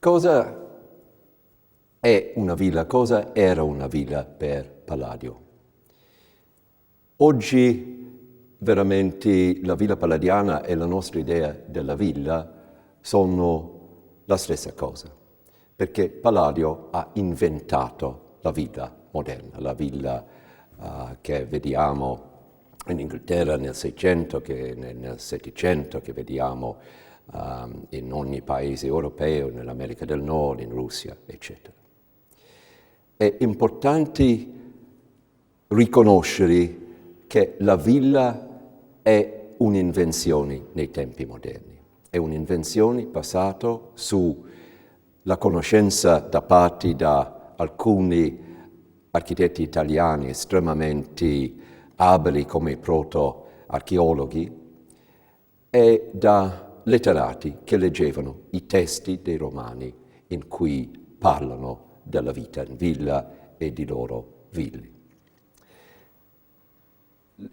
Cosa è una villa? Cosa era una villa per Palladio? Oggi veramente la villa palladiana e la nostra idea della villa sono la stessa cosa, perché Palladio ha inventato la villa moderna, la villa che vediamo in Inghilterra nel 600, che nel 700, che vediamo in ogni paese europeo, nell'America del Nord, in Russia, eccetera. È importante riconoscere che la villa è un'invenzione nei tempi moderni, è un'invenzione basata sulla conoscenza da parte di alcuni architetti italiani estremamente abili come proto-archeologhi e da letterati che leggevano i testi dei romani in cui parlano della vita in villa e di loro ville.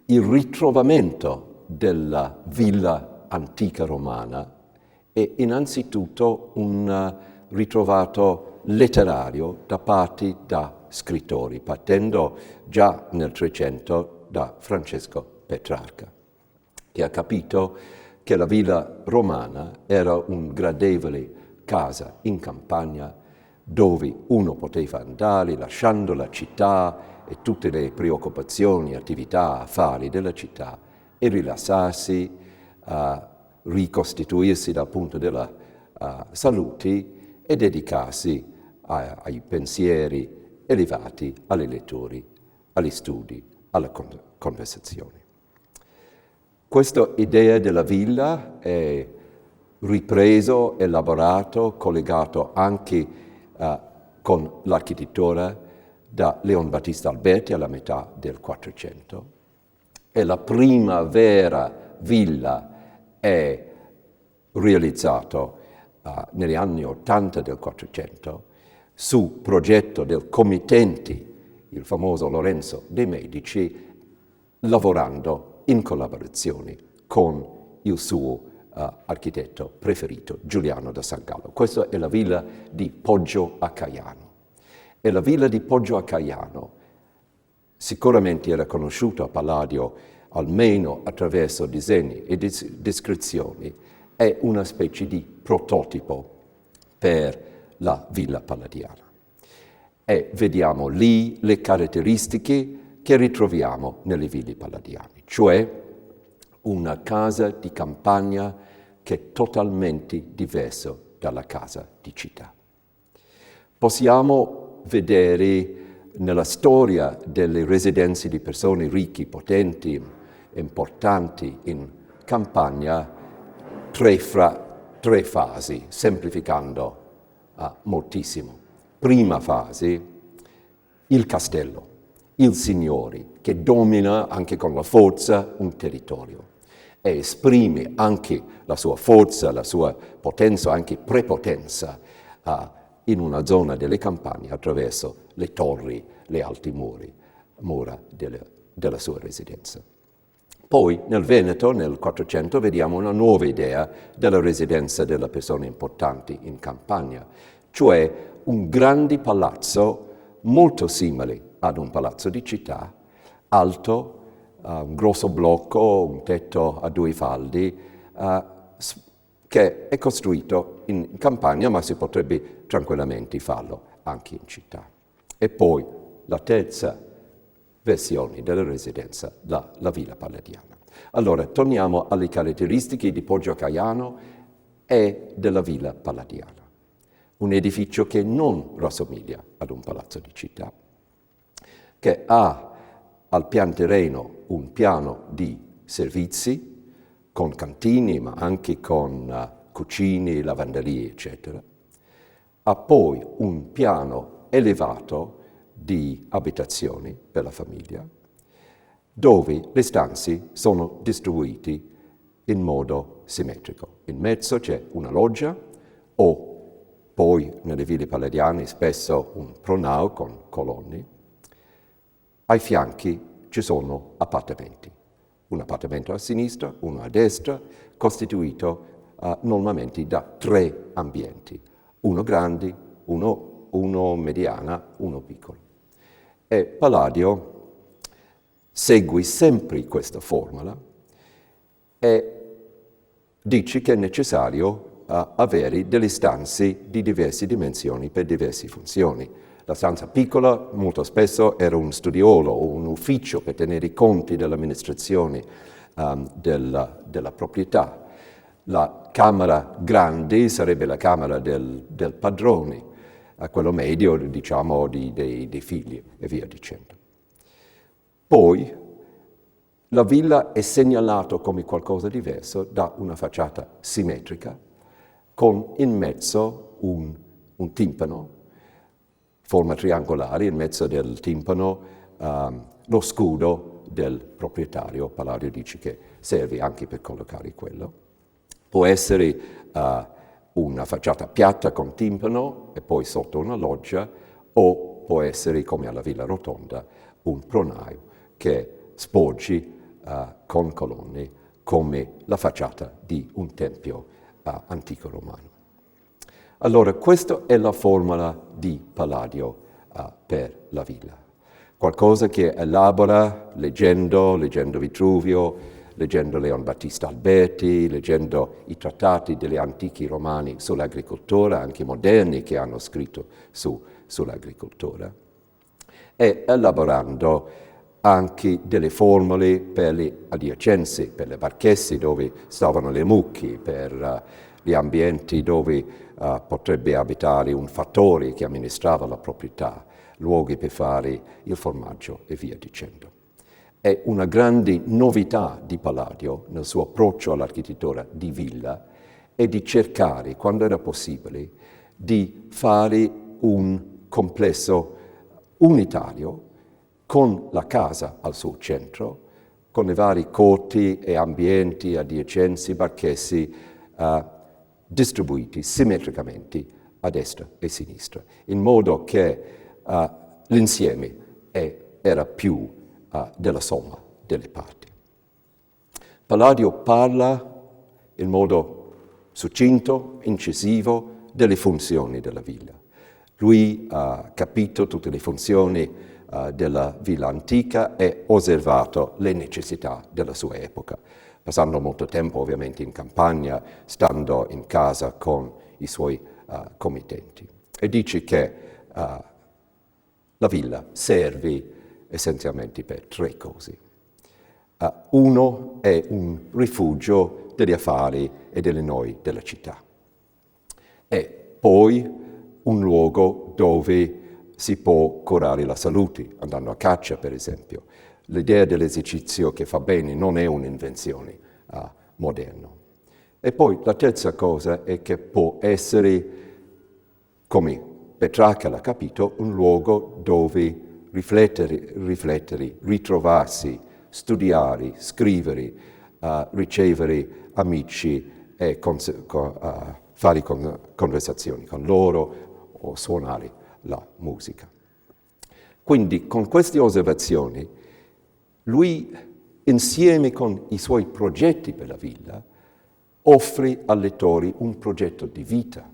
Il ritrovamento della villa antica romana è innanzitutto un ritrovato letterario da parte da scrittori, partendo già nel 300 da Francesco Petrarca, che ha capito che la villa romana era un gradevole casa in campagna dove uno poteva andare lasciando la città e tutte le preoccupazioni, attività, affari della città e rilassarsi, ricostituirsi dal punto della salute e dedicarsi ai pensieri elevati, alle letture, agli studi, alla conversazione. Questa idea della villa è ripreso, elaborato, collegato anche con l'architettura da Leon Battista Alberti alla metà del 400. E la prima vera villa è realizzata negli anni 80 del 400 su progetto del committente, il famoso Lorenzo de' Medici, lavorando in collaborazione con il suo architetto preferito, Giuliano da San Gallo. Questa è la villa di Poggio a Caiano. E la villa di Poggio a Caiano sicuramente era conosciuta a Palladio almeno attraverso disegni e descrizioni, è una specie di prototipo per la villa palladiana. E vediamo lì le caratteristiche che ritroviamo nelle ville palladiane, cioè una casa di campagna che è totalmente diversa dalla casa di città. Possiamo vedere nella storia delle residenze di persone ricche, potenti, importanti in campagna tre fasi, semplificando moltissimo. Prima fase, il castello, il signore, che domina anche con la forza un territorio e esprime anche la sua forza, la sua potenza, anche prepotenza in una zona delle campagne attraverso le torri, le alte mura della sua residenza. Poi nel Veneto, nel 400, vediamo una nuova idea della residenza delle persone importanti in campagna, cioè un grande palazzo molto simile ad un palazzo di città, alto, un grosso blocco, un tetto a due faldi, che è costruito in campagna, ma si potrebbe tranquillamente farlo anche in città. E poi la terza versione della residenza, la villa palladiana. Allora, torniamo alle caratteristiche di Poggio a Caiano e della villa palladiana. Un edificio che non rassomiglia ad un palazzo di città, che ha al pian terreno un piano di servizi, con cantine, ma anche con cucine, lavanderie, eccetera. Ha poi un piano elevato di abitazioni per la famiglia, dove le stanze sono distribuite in modo simmetrico. In mezzo c'è una loggia o poi nelle ville palladiane spesso un pronao con colonne. Ai fianchi ci sono appartamenti. Un appartamento a sinistra, uno a destra, costituito normalmente da 3 ambienti. uno grande, uno mediana, uno piccolo. E Palladio segue sempre questa formula e dice che è necessario avere delle stanze di diverse dimensioni per diverse funzioni. La stanza piccola molto spesso era un studiolo o un ufficio per tenere i conti dell'amministrazione della proprietà. La camera grande sarebbe la camera del padrone, quello medio, diciamo, dei figli e via dicendo. Poi la villa è segnalata come qualcosa diverso da una facciata simmetrica con in mezzo un timpano, forma triangolare, in mezzo del timpano lo scudo del proprietario. Palladio dice che serve anche per collocare quello. Può essere una facciata piatta con timpano e poi sotto una loggia, o può essere, come alla Villa Rotonda, un pronaio che sporgi con colonne come la facciata di un tempio antico romano. Allora, questa è la formula di Palladio per la villa. Qualcosa che elabora leggendo Vitruvio, leggendo Leon Battista Alberti, leggendo i trattati degli antichi romani sull'agricoltura, anche moderni che hanno scritto sull'agricoltura, e elaborando anche delle formule per le adiacenze, per le barchesse dove stavano le mucche, per gli ambienti dove potrebbe abitare un fattore che amministrava la proprietà, luoghi per fare il formaggio e via dicendo. È una grande novità di Palladio nel suo approccio all'architettura di villa è di cercare, quando era possibile, di fare un complesso unitario con la casa al suo centro, con i vari corti e ambienti adiacenti, barchessi, distribuiti simmetricamente a destra e a sinistra, in modo che l'insieme era più della somma delle parti. Palladio parla in modo succinto, incisivo, delle funzioni della villa. Lui ha capito tutte le funzioni della villa antica e osservato le necessità della sua epoca, passando molto tempo ovviamente in campagna, stando in casa con i suoi committenti. E dice che la villa serve essenzialmente per tre cose. Uno è un rifugio degli affari e delle noie della città. E poi un luogo dove si può curare la salute, andando a caccia per esempio. L'idea dell'esercizio che fa bene non è un'invenzione moderna. E poi la terza cosa è che può essere, come Petrarca l'ha capito, un luogo dove riflettere, ritrovarsi, studiare, scrivere, ricevere amici e fare conversazioni con loro o suonare la musica. Quindi con queste osservazioni lui, insieme con i suoi progetti per la villa, offre ai lettori un progetto di vita,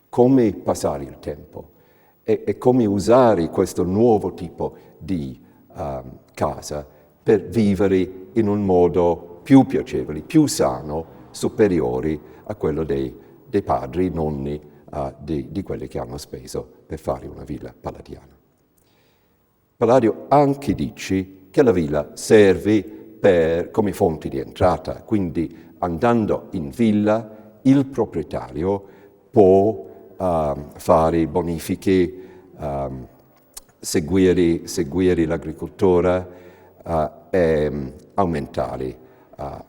come passare il tempo e come usare questo nuovo tipo di casa per vivere in un modo più piacevole, più sano, superiore a quello dei padri, nonni, di quelli che hanno speso per fare una villa palladiana. Palladio anche dice che la villa serve come fonte di entrata, quindi andando in villa il proprietario può fare bonifiche, seguire l'agricoltura e aumentare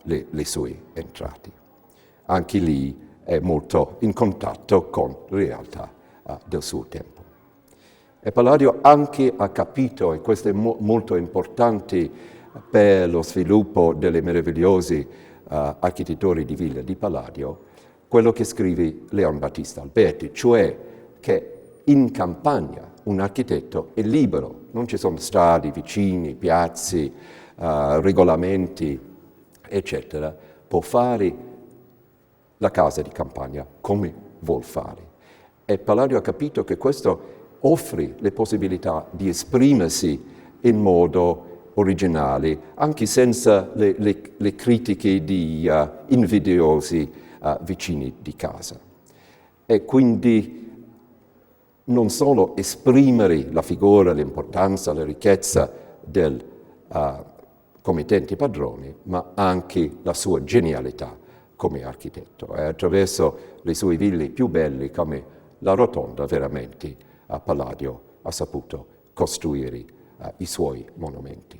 le sue entrate. Anche lì è molto in contatto con la realtà del suo tempo. E Palladio anche ha capito, e questo è molto importante per lo sviluppo delle meravigliose architetture di villa di Palladio, quello che scrive Leon Battista Alberti, cioè che in campagna un architetto è libero, non ci sono strade, vicini, piazze, regolamenti, eccetera, può fare la casa di campagna come vuol fare. E Palladio ha capito che questo offre le possibilità di esprimersi in modo originale, anche senza le critiche di invidiosi vicini di casa. E quindi non solo esprimere la figura, l'importanza, la ricchezza del committente padrone, ma anche la sua genialità come architetto. E attraverso le sue ville più belle, come la Rotonda, veramente Palladio ha saputo costruire i suoi monumenti.